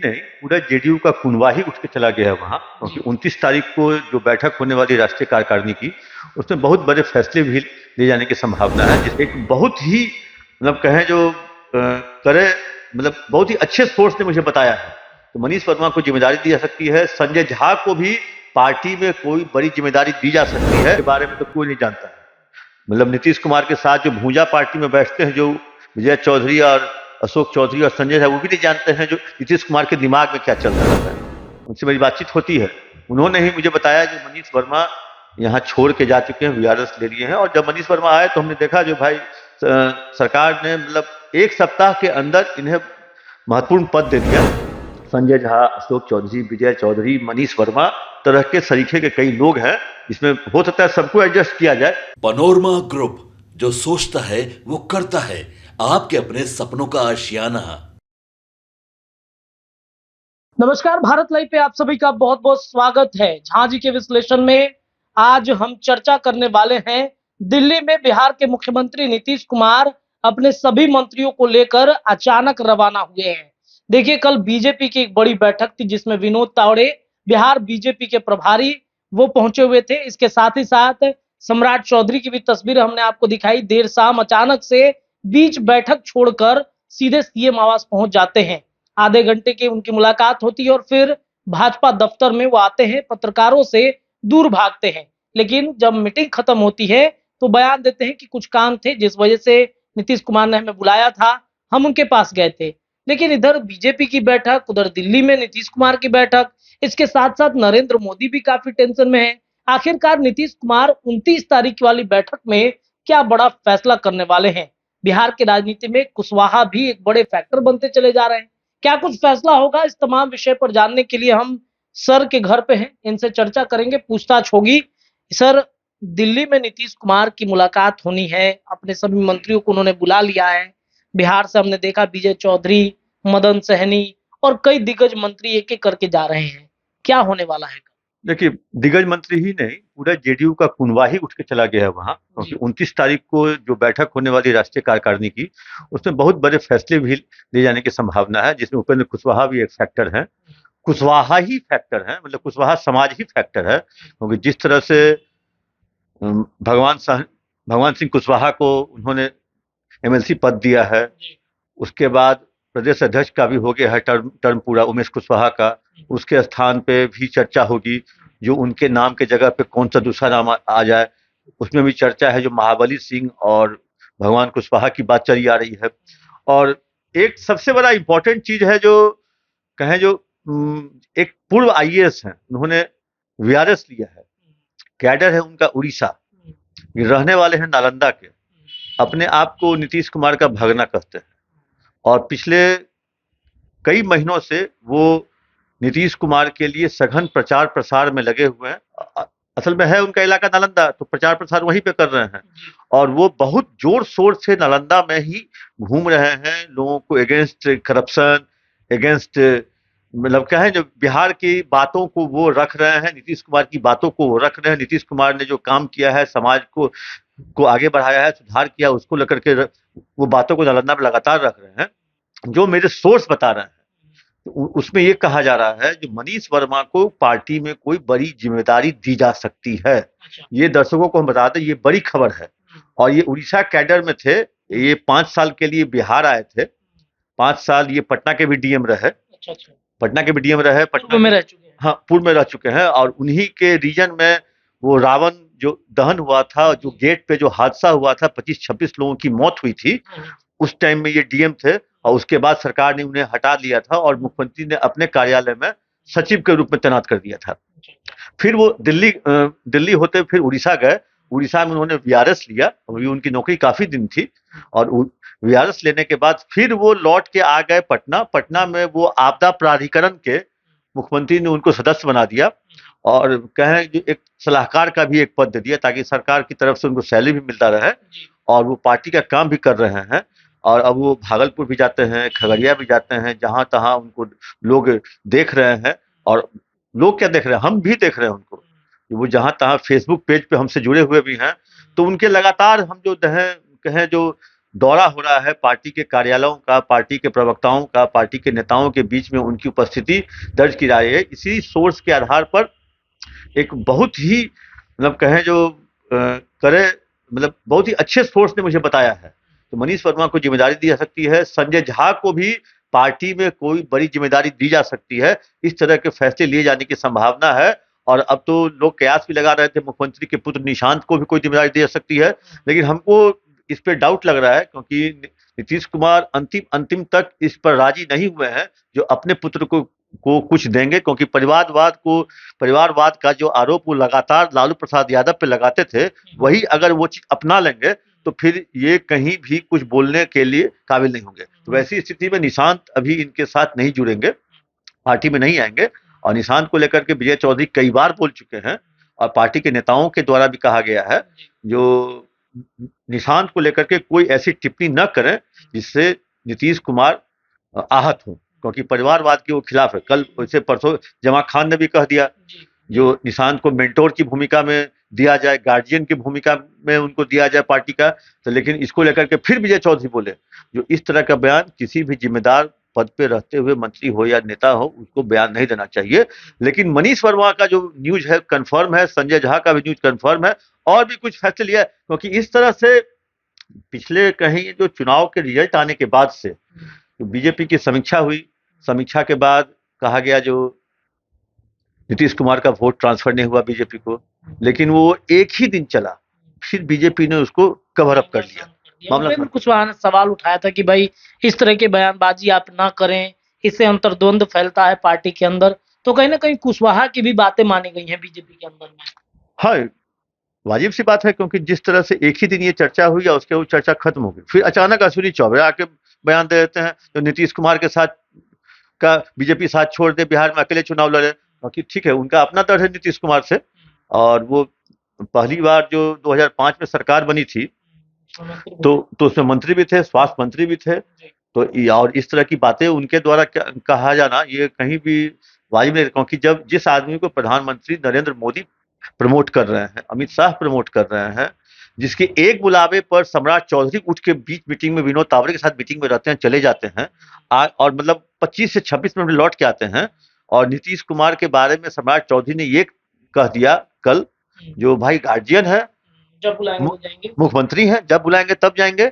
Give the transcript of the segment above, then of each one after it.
नहीं, पूरा जेडीयू का कुनवा ही उठ के चला गया है वहां, क्योंकि 29 तारीख को जो बैठक होने वाली राष्ट्रीय कार्यकारिणी की, उसमें बहुत बड़े फैसले भी लिए जाने की संभावना है। एक बहुत ही मतलब कहें जो करे मतलब बहुत ही अच्छे सोर्स ने मुझे बताया है, तो मनीष वर्मा को जिम्मेदारी दी जा सकती है। संजय झा को भी पार्टी में कोई बड़ी जिम्मेदारी दी जा सकती है, इसके बारे में तो कोई नहीं जानता है। मतलब नीतीश कुमार के साथ जो भूजा पार्टी में बैठते हैं, जो विजय चौधरी और अशोक चौधरी और संजय झा, वो भी नहीं जानते हैं जो नीतीश कुमार के दिमाग में क्या चल रहा है। उनसे मेरी बातचीत होती है, उन्होंने ही मुझे बताया जो मनीष वर्मा यहाँ छोड़ के जा चुके हैं, वीआरएस ले लिए हैं। और जब मनीष वर्मा आए तो हमने देखा जो भाई सरकार ने मतलब एक सप्ताह के अंदर इन्हें महत्वपूर्ण पद दे दिया। संजय झा, अशोक चौधरी, विजय चौधरी, मनीष वर्मा तरह के सरीखे के कई लोग हैं, इसमें हो सकता है सबको एडजस्ट किया जाए। पनोरमा ग्रुप, जो सोचता है वो करता है, आपके अपने सपनों का आशियाना। नमस्कार, भारत लाइव पे आप सभी का बहुत बहुत स्वागत है। झांझी के विश्लेषण में आज हम चर्चा करने वाले हैं दिल्ली में बिहार के मुख्यमंत्री नीतीश कुमार अपने सभी मंत्रियों को लेकर अचानक रवाना हुए हैं। देखिए, कल बीजेपी की एक बड़ी बैठक थी जिसमें विनोद तावड़े, बिहार बीजेपी के प्रभारी, वो पहुंचे हुए थे। इसके साथ ही साथ सम्राट चौधरी की भी तस्वीर हमने आपको दिखाई। देर शाम अचानक से बीच बैठक छोड़कर सीधे सीएम आवास पहुंच जाते हैं। आधे घंटे की उनकी मुलाकात होती है और फिर भाजपा दफ्तर में वो आते हैं, पत्रकारों से दूर भागते हैं। लेकिन जब मीटिंग खत्म होती है तो बयान देते हैं कि कुछ काम थे जिस वजह से नीतीश कुमार ने हमें बुलाया था, हम उनके पास गए थे। लेकिन इधर बीजेपी की बैठक, उधर दिल्ली में नीतीश कुमार की बैठक, इसके साथ साथ नरेंद्र मोदी भी काफी टेंशन में है। आखिरकार नीतीश कुमार 29 तारीख वाली बैठक में क्या बड़ा फैसला करने वाले हैं? बिहार की राजनीति में कुशवाहा भी एक बड़े फैक्टर बनते चले जा रहे हैं। क्या कुछ फैसला होगा? इस तमाम विषय पर जानने के लिए हम सर के घर पे हैं, इनसे चर्चा करेंगे, पूछताछ होगी। सर, दिल्ली में नीतीश कुमार की मुलाकात होनी है, अपने सभी मंत्रियों को उन्होंने बुला लिया है। बिहार से हमने देखा विजय चौधरी, मदन सहनी और कई दिग्गज मंत्री एक एक करके जा रहे हैं। क्या होने वाला है? देखिए, दिग्गज मंत्री ही नहीं, पूरा जेडीयू का कुनवा ही उठ के चला गया है वहां, क्योंकि 29 तारीख को जो बैठक होने वाली राष्ट्रीय कार्यकारिणी की, उसमें बहुत बड़े फैसले भी लिए जाने की संभावना है, जिसमें उपेंद्र कुशवाहा भी एक फैक्टर है। कुशवाहा ही फैक्टर है, मतलब कुशवाहा समाज ही फैक्टर है, क्योंकि जिस तरह से भगवान सिंह कुशवाहा को उन्होंने एमएलसी पद दिया है, उसके बाद प्रदेश अध्यक्ष का भी हो गया है टर्म पूरा उमेश कुशवाहा का, उसके स्थान पे भी चर्चा होगी जो उनके नाम के जगह पे कौन सा दूसरा नाम आ जाए, उसमें भी चर्चा है। जो महाबली सिंह और भगवान कुशवाहा की बात चली आ रही है। और एक सबसे बड़ा इंपॉर्टेंट चीज है जो कहें जो एक पूर्व आईएएस हैं, उन्होंने वीआरएस लिया है, कैडर है उनका उड़ीसा, रहने वाले हैं नालंदा के, अपने आप को नीतीश कुमार का भगना कहते हैं और पिछले कई महीनों से वो नीतीश कुमार के लिए सघन प्रचार प्रसार में लगे हुए हैं। असल में है उनका इलाका नालंदा, तो प्रचार प्रसार वहीं पे कर रहे हैं और वो बहुत जोर शोर से नालंदा में ही घूम रहे हैं, लोगों को अगेंस्ट करप्शन, अगेंस्ट मतलब क्या है, जो बिहार की बातों को वो रख रहे हैं, नीतीश कुमार की बातों को वो रख रहे हैं। नीतीश कुमार ने जो काम किया है, समाज को आगे बढ़ाया है, सुधार किया, उसको लेकर के वो बातों को नालंदा में लगातार रख रहे हैं। जो मेरे सोर्स बता रहे हैं तो उसमें ये कहा जा रहा है कि मनीष वर्मा को पार्टी में कोई बड़ी जिम्मेदारी दी जा सकती है। ये दर्शकों को हम बता दें, ये बड़ी खबर है। और ये उड़ीसा कैडर में थे, ये 5 साल के लिए बिहार आए थे, 5 साल ये पटना के भी डीएम रहे, पटना के भी डीएम रहे, पटना में रह चुके हैं, हाँ पूर्व में रह चुके हैं। और उन्हीं के रीजन में वो रावण जो दहन हुआ था, जो गेट पे जो हादसा हुआ था, 25-26 लोगों की मौत हुई थी, उस टाइम में ये डीएम थे। और उसके बाद सरकार ने उन्हें हटा लिया था और मुख्यमंत्री ने अपने कार्यालय में सचिव के रूप में तैनात कर दिया था। फिर वो दिल्ली होते फिर उड़ीसा गए, उड़ीसा में उन्होंने वीआरएस लिया, अभी उनकी नौकरी काफी दिन थी। और वीआरएस लेने के बाद फिर वो लौट के आ गए पटना। पटना में वो आपदा प्राधिकरण के मुख्यमंत्री ने उनको सदस्य बना दिया और कहें एक सलाहकार का भी एक पद दे दिया, ताकि सरकार की तरफ से उनको सैलरी भी मिलता रहे और वो पार्टी का काम भी कर रहे हैं। और अब वो भागलपुर भी जाते हैं, खगड़िया भी जाते हैं, जहां तहां उनको लोग देख रहे हैं। और लोग क्या देख रहे हैं, हम भी देख रहे हैं उनको, वो जहां तहां फेसबुक पेज पे हमसे जुड़े हुए भी हैं। तो उनके लगातार हम जो कहें जो दौरा हो रहा है पार्टी के कार्यालयों का, पार्टी के प्रवक्ताओं का, पार्टी के नेताओं के बीच में उनकी उपस्थिति दर्ज की जा रही है। इसी सोर्स के आधार पर एक बहुत ही मतलब कहें जो करे मतलब बहुत ही अच्छे सोर्स ने मुझे बताया है, तो मनीष वर्मा को जिम्मेदारी दी जा सकती है, संजय झा को भी पार्टी में कोई बड़ी जिम्मेदारी दी जा सकती है। इस तरह के फैसले लिए जाने की संभावना है। और अब तो लोग कयास भी लगा रहे थे मुख्यमंत्री के पुत्र निशांत को भी कोई जिम्मेदारी दी जा सकती है, लेकिन हमको इस पे डाउट लग रहा है क्योंकि नीतीश कुमार अंतिम तक इस पर राजी नहीं हुए हैं जो अपने पुत्र को कुछ देंगे, क्योंकि परिवारवाद का जो आरोप वो लगातार लालू प्रसाद यादव पे लगाते थे, वही अगर वो चीज अपना लेंगे तो फिर ये कहीं भी कुछ बोलने के लिए काबिल नहीं होंगे। तो वैसी स्थिति में निशांत अभी इनके साथ नहीं जुड़ेंगे, पार्टी में नहीं आएंगे। और निशांत को लेकर के विजय चौधरी कई बार बोल चुके हैं और पार्टी के नेताओं के द्वारा भी कहा गया है जो निशांत को लेकर के कोई ऐसी टिप्पणी न करें जिससे नीतीश कुमार आहत हो, क्योंकि परिवारवाद के वो खिलाफ है। कल वैसे परसों जमा खान ने भी कह दिया जो निशांत को मेंटोर की भूमिका में दिया जाए, गार्जियन की भूमिका में उनको दिया जाए पार्टी का, तो लेकिन इसको लेकर के फिर विजय चौधरी बोले जो इस तरह का बयान किसी भी जिम्मेदार पद पे रहते हुए मंत्री हो या नेता हो उसको बयान नहीं देना चाहिए। लेकिन मनीष वर्मा का जो न्यूज है कंफर्म है, संजय झा का भी न्यूज कंफर्म है और भी कुछ फैसले लिया है, क्योंकि इस तरह से पिछले कहीं जो चुनाव के रिजल्ट आने के बाद से तो बीजेपी की समीक्षा हुई, समीक्षा के बाद कहा गया जो नीतीश कुमार का वोट ट्रांसफर नहीं हुआ बीजेपी को, लेकिन वो एक ही दिन चला, फिर बीजेपी ने उसको कवर अप कर लिया। उपेंद्र कुशवाहा ने सवाल उठाया था कि भाई इस तरह की बयानबाजी आप ना करें, इससे अंतर्द्वंद फैलता है पार्टी के अंदर, तो कहीं ना कहीं कुशवाहा की भी बातें मानी गई हैं बीजेपी के अंदर में। हाँ, वाजिब सी बात है, क्योंकि जिस तरह से एक ही दिन ये चर्चा हुई और उसके वो चर्चा खत्म हो गई, फिर अचानक अश्विनी चौबे आके बयान दे देते हैं तो नीतीश कुमार के साथ का बीजेपी साथ छोड़ दे, बिहार में अकेले चुनाव लड़े, क्योंकि ठीक है उनका अपना दर्द है नीतीश कुमार से, और वो पहली बार जो 2005 में सरकार बनी थी तो उसमें मंत्री भी थे, स्वास्थ्य मंत्री भी थे, तो और इस तरह की बातें उनके द्वारा कहा जाना ये कहीं भी वाजिब नहीं, क्योंकि जब जिस आदमी को प्रधानमंत्री नरेंद्र मोदी प्रमोट कर रहे हैं, अमित शाह प्रमोट कर रहे हैं, जिसके एक बुलावे पर सम्राट चौधरी उठ के बीच मीटिंग में विनोद तावड़े के साथ मीटिंग में रहते हैं, चले जाते हैं और मतलब 25 से 26 मिनट में लौट के आते हैं, और नीतीश कुमार के बारे में सम्राट चौधरी ने ये कह दिया कल जो भाई गार्जियन है, जब बुलाएंगे जाएंगे, मुख्यमंत्री हैं, जब बुलाएंगे तब जाएंगे।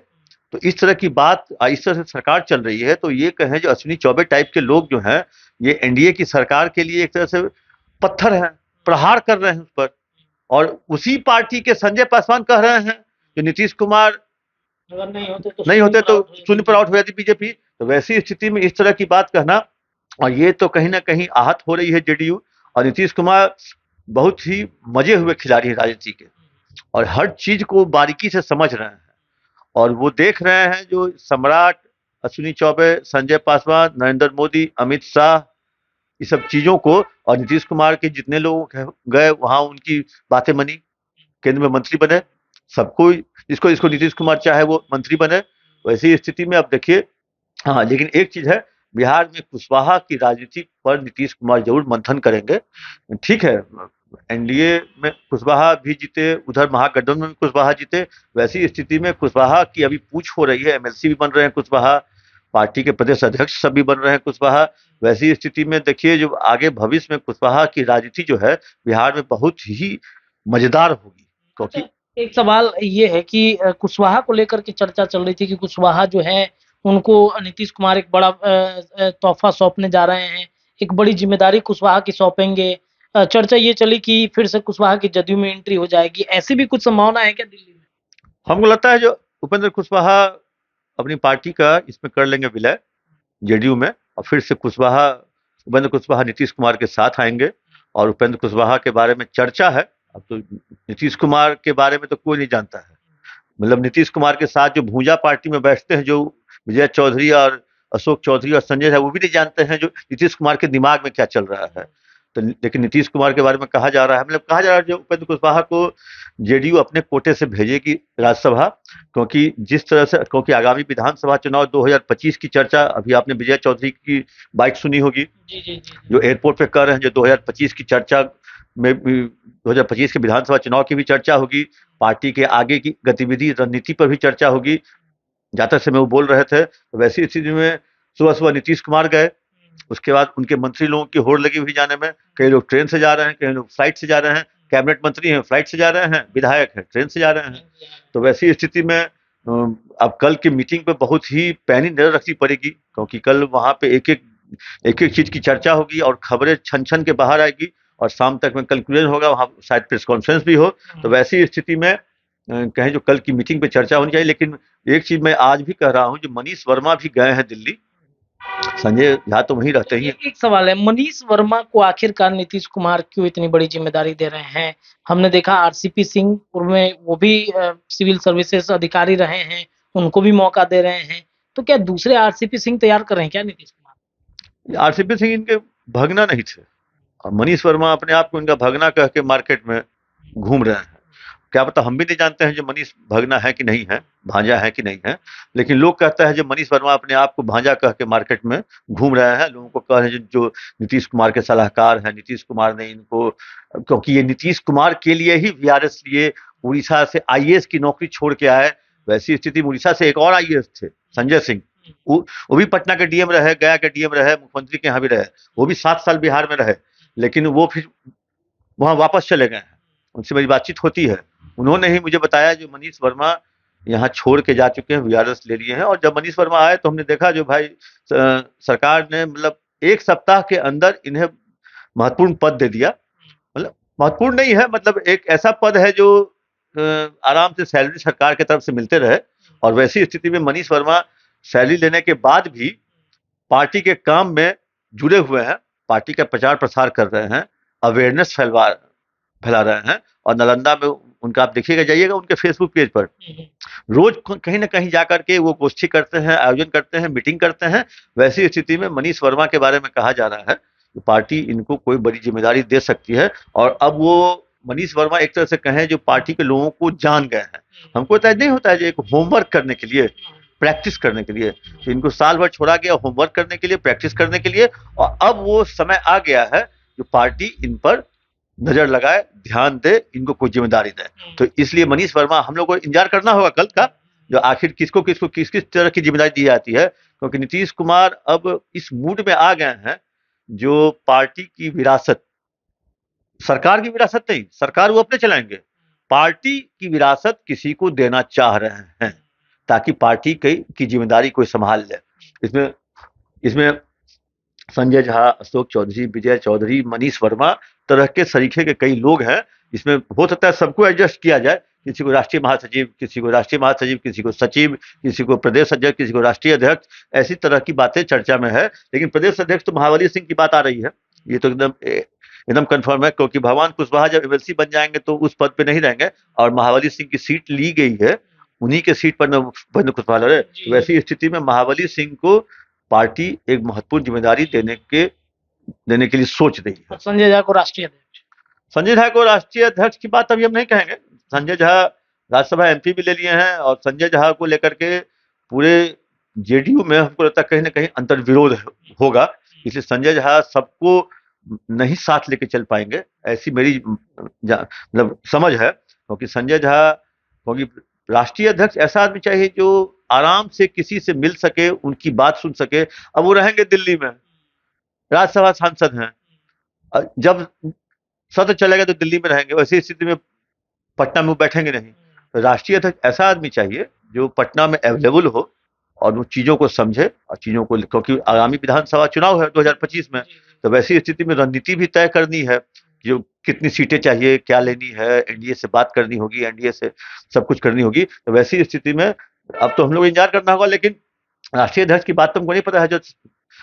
तो इस तरह की बात, इस तरह से सरकार चल रही है, तो ये कहें जो अश्विनी चौबे टाइप के लोग जो हैं ये एनडीए की सरकार के लिए एक तरह से पत्थर है, प्रहार कर रहे हैं उस पर, और उसी पार्टी के संजय पासवान कह रहे हैं जो नीतीश कुमार अगर नहीं होते तो शून्य पर आउट हो जाती बीजेपी। तो वैसी स्थिति में इस तरह की बात कहना, और ये तो कहीं ना कहीं आहत हो रही है जेडीयू, और नीतीश कुमार बहुत ही मजे हुए खिलाड़ी है राजनीति के और हर चीज को बारीकी से समझ रहे हैं, और वो देख रहे हैं जो सम्राट, अश्विनी चौबे, संजय पासवान, नरेंद्र मोदी, अमित शाह, इस सब चीजों को, और नीतीश कुमार के जितने लोग गए वहां उनकी बातें मनी, केंद्र में मंत्री बने, सबको इसको नीतीश कुमार चाहे वो मंत्री बने। वैसी स्थिति में अब देखिए, हाँ लेकिन एक चीज है, बिहार में कुशवाहा की राजनीति पर नीतीश कुमार जरूर मंथन करेंगे। ठीक है, एनडीए में कुशवाहा भी जीते, उधर महागठबंधन में भी कुशवाहा जीते, वैसी स्थिति में कुशवाहा की अभी पूछ हो रही है, एमएलसी भी बन रहे हैं कुशवाहा, पार्टी के प्रदेश अध्यक्ष सब भी बन रहे हैं कुशवाहा। वैसी स्थिति में देखिए जो आगे भविष्य में कुशवाहा की राजनीति जो है बिहार में बहुत ही मजेदार होगी, क्योंकि एक सवाल ये है कि कुशवाहा को लेकर के चर्चा चल रही थी कि कुशवाहा जो है उनको नीतीश कुमार एक बड़ा तोहफा सौंपने जा रहे हैं, एक बड़ी जिम्मेदारी कुशवाहा की सौंपेंगे। चर्चा ये चली कि फिर से कुशवाहा की जदयू में एंट्री हो जाएगी, ऐसी भी कुछ संभावना है क्या दिल्ली में? हमको लगता है जो उपेंद्र कुशवाहा अपनी पार्टी का इसमें कर लेंगे विलय जेडीयू में, और फिर से उपेंद्र कुशवाहा नीतीश कुमार के साथ आएंगे, और उपेंद्र कुशवाहा के बारे में चर्चा है, अब तो नीतीश कुमार के बारे में तो कोई नहीं जानता है, मतलब नीतीश कुमार के साथ जो भूजा पार्टी में बैठते हैं, जो विजय चौधरी और अशोक चौधरी और संजय है, वो भी नहीं जानते हैं जो नीतीश कुमार के दिमाग में क्या चल रहा है। तो लेकिन नीतीश कुमार के बारे में कहा जा रहा है, मतलब कहा जा रहा है जो उपेंद्र कुशवाहा को जेडीयू अपने कोटे से भेजेगी राज्यसभा, क्योंकि आगामी विधानसभा चुनाव 2025 की चर्चा, अभी आपने विजय चौधरी की बाइट सुनी होगी जो एयरपोर्ट पे कर रहे हैं, जो 2025 की चर्चा में 2025 के विधानसभा चुनाव की भी चर्चा होगी, पार्टी के आगे की गतिविधि रणनीति पर भी चर्चा होगी, जाते समय वो बोल रहे थे। तो वैसी स्थिति में सुबह सुबह नीतीश कुमार गए, उसके बाद उनके मंत्री लोगों की होड़ लगी हुई जाने में। कई लोग ट्रेन से जा रहे हैं, कई लोग फ्लाइट से जा रहे हैं। कैबिनेट मंत्री हैं फ्लाइट से जा रहे हैं, विधायक हैं ट्रेन से जा रहे हैं। तो वैसी स्थिति में अब कल की मीटिंग पे बहुत ही पैनी नजर रखनी पड़ेगी, क्योंकि कल वहां पे एक एक चीज की चर्चा होगी और खबरें छन छन के बाहर आएगी, और शाम तक में कंक्लूजन होगा, वहां शायद प्रेस कॉन्फ्रेंस भी हो। तो वैसी स्थिति में कहें जो कल की मीटिंग पे चर्चा होनी चाहिए। लेकिन एक चीज मैं आज भी कह रहा हूं, जो मनीष वर्मा भी गए हैं दिल्ली, संजय झा तो वहीं रहते ही हैं। एक सवाल है, मनीष वर्मा को आखिरकार नीतीश कुमार क्यों इतनी बड़ी जिम्मेदारी दे रहे हैं? हमने देखा आरसीपी सिंह पूर्व में वो भी सिविल सर्विसेज अधिकारी रहे हैं, उनको भी मौका दे रहे हैं। तो क्या दूसरे आरसीपी सिंह तैयार कर रहे हैं क्या नीतीश कुमार? आरसीपी सिंह इनके भगना नहीं थे, और मनीष वर्मा अपने आप को इनका भगना कह के मार्केट में घूम रहे हैं। क्या पता, हम भी नहीं जानते हैं जो मनीष भगना है कि नहीं है, भांजा है कि नहीं है। लेकिन लोग कहते हैं जो मनीष वर्मा अपने आप को भांजा कह के मार्केट में घूम रहे हैं। लोगों को कह रहे हैं जो नीतीश कुमार के सलाहकार हैं, नीतीश कुमार ने इनको, क्योंकि ये नीतीश कुमार के लिए ही वीआरएस लिए, उड़ीसा से आईएएस की नौकरी छोड़ के आए। वैसी स्थिति में उड़ीसा से एक और आईएएस थे संजय सिंह, वो भी पटना के डीएम रहे, गया के डीएम रहे, मुख्यमंत्री के यहाँ भी रहे। वो भी 7 साल बिहार में रहे, लेकिन वो फिर वहां वापस चले गए हैं। उनसे मेरी बातचीत होती है, उन्होंने ही मुझे बताया जो मनीष वर्मा यहाँ छोड़ के जा चुके हैं, वीआरएस ले लिए हैं। और जब मनीष वर्मा आए तो हमने देखा जो भाई सरकार ने मतलब 1 सप्ताह के अंदर इन्हें महत्वपूर्ण पद दे दिया। मतलब महत्वपूर्ण नहीं है, मतलब एक ऐसा पद है जो आराम से सैलरी सरकार की तरफ से मिलते रहे। और वैसी स्थिति में मनीष वर्मा सैलरी लेने के बाद भी पार्टी के काम में जुड़े हुए हैं, पार्टी का प्रचार प्रसार कर रहे हैं, अवेयरनेस फैला रहे हैं। और नालंदा में उनका आप देखिएगा, जाइएगा उनके फेसबुक पेज पर, रोज कहीं ना कहीं जाकर के वो गोष्ठी करते हैं, आयोजन करते हैं, मीटिंग करते हैं। वैसी स्थिति में मनीष वर्मा के बारे में कहा जा रहा है कि पार्टी इनको कोई बड़ी जिम्मेदारी दे सकती है। और अब वो मनीष वर्मा एक तरह से कहें जो पार्टी के लोगों को जान गए हैं। हमको तो नहीं होता है जो एक होमवर्क करने के लिए, प्रैक्टिस करने के लिए, तो इनको साल भर छोड़ा गया होमवर्क करने के लिए, प्रैक्टिस करने के लिए। और अब वो समय आ गया है जो पार्टी इन पर नजर लगाए, ध्यान दे, इनको कोई जिम्मेदारी दे। तो इसलिए मनीष वर्मा हम लोग को इंतजार करना होगा कल का, जो आखिर किसको किसको किस किस तरह की जिम्मेदारी दी जाती है। क्योंकि नीतीश कुमार अब इस मूड में आ गए हैं जो पार्टी की विरासत, सरकार की विरासत नहीं, सरकार वो अपने चलाएंगे, पार्टी की विरासत किसी को देना चाह रहे हैं ताकि पार्टी की जिम्मेदारी कोई संभाल ले। इसमें संजय झा, अशोक चौधरी, विजय चौधरी, मनीष वर्मा तरह के सरीखे के कई लोग हैं। इसमें हो सकता है सबको एडजस्ट किया जाए, किसी को राष्ट्रीय महासचिव, किसी को राष्ट्रीय महासचिव, किसी को सचिव, किसी को प्रदेश अध्यक्ष, किसी को राष्ट्रीय अध्यक्ष, ऐसी तरह की बातें चर्चा में है। लेकिन प्रदेश अध्यक्ष तो महाबली सिंह की बात आ रही है, ये तो एकदम कंफर्म है। क्योंकि भगवान कुशवाहा जब एमएलसी बन जाएंगे तो उस पद पे नहीं रहेंगे, और महाबली सिंह की सीट ली गई है, उन्हीं के सीट पर न कुशवाहा रहे। तो वैसी स्थिति में महाबली सिंह को पार्टी एक महत्वपूर्ण जिम्मेदारी देने के लिए सोच रही है। संजय झा को राष्ट्रीय अध्यक्ष, संजय झा को राष्ट्रीय अध्यक्ष की बात अभी हम नहीं कहेंगे। संजय झा राज्यसभा एमपी भी ले लिए हैं, और संजय झा को लेकर के पूरे जेडीयू में हमको लगता है कहीं ना कहीं अंतर्विरोध होगा। इसलिए संजय झा सबको नहीं साथ लेके चल पाएंगे, ऐसी मेरी मतलब समझ है। क्योंकि संजय झा, क्योंकि राष्ट्रीय अध्यक्ष ऐसा आदमी चाहिए जो आराम से किसी से मिल सके, उनकी बात सुन सके। अब वो रहेंगे दिल्ली में, राज्यसभा सांसद हैं, जब सत्र चलेगा तो दिल्ली में रहेंगे, वैसी स्थिति में पटना में बैठेंगे नहीं। तो राष्ट्रीय अध्यक्ष ऐसा आदमी चाहिए जो पटना में अवेलेबल हो और वो चीजों को समझे और चीजों को, क्योंकि आगामी विधानसभा चुनाव है 2025 में। तो वैसी स्थिति में रणनीति भी तय करनी है, जो कितनी सीटें चाहिए, क्या लेनी है, एनडीए से बात करनी होगी, एनडीए से सब कुछ करनी होगी। तो वैसी स्थिति में अब तो हम लोग इंतजार करना होगा। लेकिन राष्ट्रीय अध्यक्ष की बात तो हमको नहीं पता है जो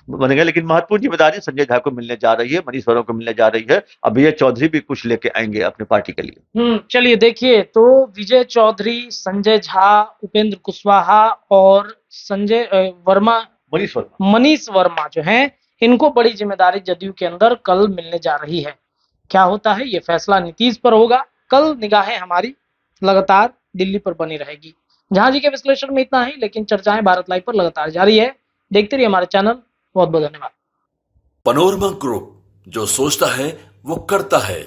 बनेगा, लेकिन महत्वपूर्ण जिम्मेदारी संजय झा को मिलने जा रही है, मनीष वर्मा को मिलने जा रही है। अब विजय चौधरी भी कुछ लेके आएंगे अपने पार्टी के लिए। चलिए देखिए, तो विजय चौधरी, संजय झा, उपेंद्र कुशवाहा और संजय वर्मा, मनीष वर्मा जो हैं, इनको बड़ी जिम्मेदारी जदयू के अंदर कल मिलने जा रही है। क्या होता है ये फैसला नीतीश पर होगा। कल निगाहें हमारी लगातार दिल्ली पर बनी रहेगी। झा जी के विश्लेषण में इतना ही, लेकिन चर्चाएं भारत लाइव पर लगातार जारी है। देखते रहिए हमारे चैनल। बहुत बहुत धन्यवाद। पनोरमा ग्रुप, जो सोचता है वो करता है।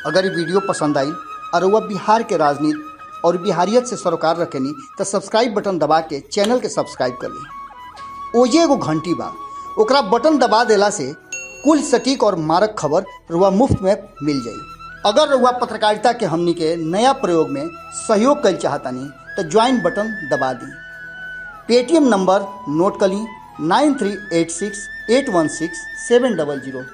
अगर ये वीडियो पसंद आई और वह बिहार के राजनीति और बिहारियत से सरोकार रखेनी तो सब्सक्राइब बटन दबा के चैनल के सब्सक्राइब कर ली। ओजे एगो घंटी बा, ओकरा बटन दबा देला से कुल सटीक और मारक खबर रुआ मुफ्त में मिल जाई। अगर रुआ पत्रकारिता के हमनी के नया प्रयोग में सहयोग कर चाहतानी तो ज्वाइन बटन दबा दी। पेटीएम नंबर नोट कर ली 9386816700।